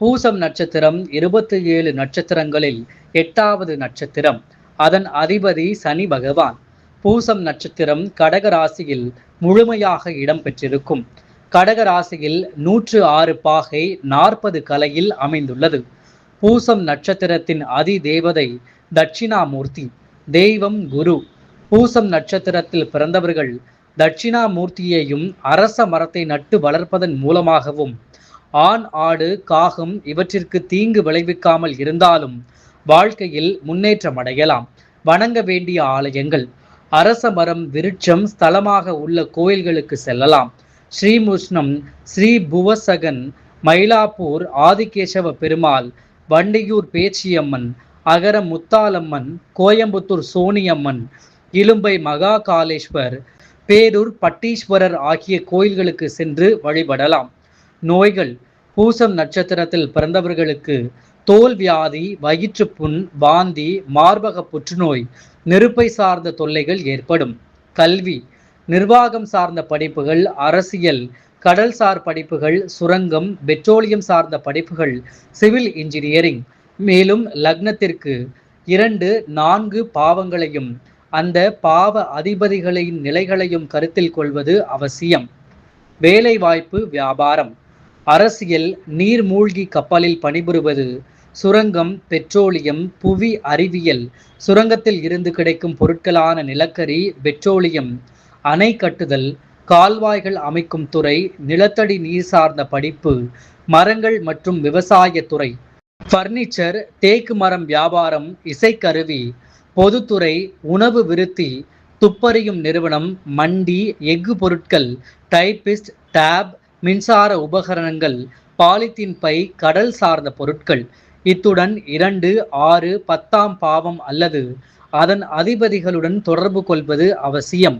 பூசம் நட்சத்திரம் 27 நட்சத்திரங்களில் 8வது நட்சத்திரம். அதன் அதிபதி சனி பகவான். பூசம் நட்சத்திரம் கடக ராசியில் முழுமையாக இடம் பெற்றிருக்கும். கடக ராசியில் 106 பாகை 40 கலையில் அமைந்துள்ளது. பூசம் நட்சத்திரத்தின் அதி தேவதை தட்சிணாமூர்த்தி. தெய்வம் குரு. பூசம் நட்சத்திரத்தில் பிறந்தவர்கள் தட்சிணாமூர்த்தியையும் அரச மரத்தை நட்டு வளர்ப்பதன் மூலமாகவும் ஆண், ஆடு, காகம் இவற்றிற்கு தீங்கு விளைவிக்காமல் இருந்தாலும் வாழ்க்கையில் முன்னேற்றம் அடையலாம். வணங்க வேண்டிய ஆலயங்கள்: அரச மரம் விருட்சம் ஸ்தலமாக உள்ள கோயில்களுக்கு செல்லலாம். ஸ்ரீமுஷ்ணம், ஸ்ரீ புவசகன், மயிலாப்பூர் ஆதிகேசவ பெருமாள், வண்டியூர் பேச்சியம்மன், அகரம் முத்தாலம்மன், கோயம்புத்தூர் சோனியம்மன், இலும்பை மகா காளேஸ்வர், பேரூர் பட்டீஸ்வரர் ஆகிய கோயில்களுக்கு சென்று வழிபடலாம். நோய்கள்: பூசம் நட்சத்திரத்தில் பிறந்தவர்களுக்கு தோல் வியாதி, வயிற்றுப்புண், வாந்தி, மார்பக புற்றுநோய், நெருப்பை சார்ந்த தொல்லைகள் ஏற்படும். கல்வி: நிர்வாகம் சார்ந்த படிப்புகள், அரசியல், கடல்சார் படிப்புகள், சுரங்கம், பெட்ரோலியம் சார்ந்த படிப்புகள், சிவில் இன்ஜினியரிங். மேலும் லக்னத்திற்கு 2, 4 பாவங்களையும் அந்த பாவ அதிபதிகளின் நிலைகளையும் கருத்தில் கொள்வது அவசியம். வேலைவாய்ப்பு, வியாபாரம், அரசியல், நீர்மூழ்கி கப்பலில் பணிபுரிவது, சுரங்கம், பெட்ரோலியம், புவி அறிவியல், சுரங்கத்தில் இருந்து கிடைக்கும் பொருட்களான நிலக்கரி, பெட்ரோலியம், அணை கட்டுதல், கால்வாய்கள் அமைக்கும் துறை, நிலத்தடி நீர் சார்ந்த படிப்பு, மரங்கள் மற்றும் விவசாயத்துறை, பர்னிச்சர், தேக்கு மரம் வியாபாரம், இசைக்கருவி, பொதுத்துறை, உணவு விருத்தி, துப்பறியும் நிறுவனம், மண்டி, எஃகு பொருட்கள், டைபிஸ்ட், டேப், மின்சார உபகரணங்கள், பாலித்தீன் பை, கடல் சார்ந்த பொருட்கள். இத்துடன் 2, 6, 10ஆம் பாவம் அல்லது அதன் அதிபதிகளுடன் தொடர்பு கொள்வது அவசியம்.